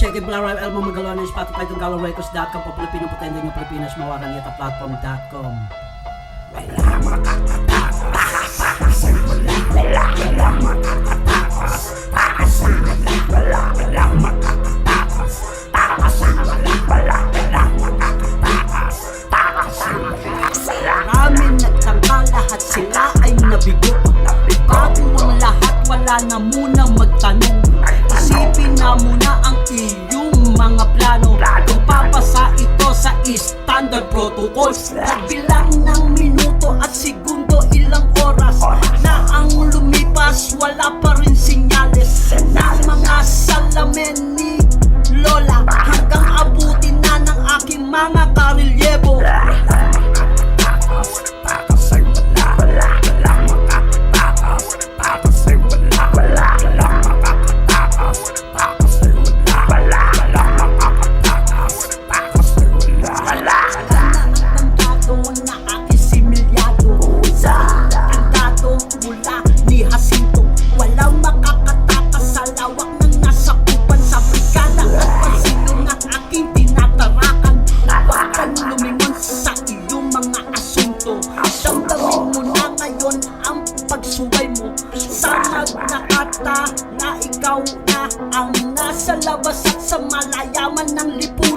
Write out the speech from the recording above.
Check it, Bla Rhyme, Elmo Magalona, Spotify, GaloRecords.com, po Pilipino, Potendo nyo, Pilipinas, Mawaran, Yata, Platform.com. Wala makakatakas, wala makakatakas, wala makakatakas, Maraming nagtangka, lahat sila ay nabigo. Bago ang lahat, wala na munang magtanong. Isipin na muna ang iyong mga plano. Kung papasa ito sa standard protocols. Nagbilang ng minuto at segundo, ilang oras na ang lumipas, wala pa rin sinyales ng mga salamin ni Lola, hanggang abutin na ng aking mga karelyebo. Damdamin mo na ngayon ang pagsuway mo sa magnakata na ikaw na ang nasa labas at sa malayaman ng lipunan.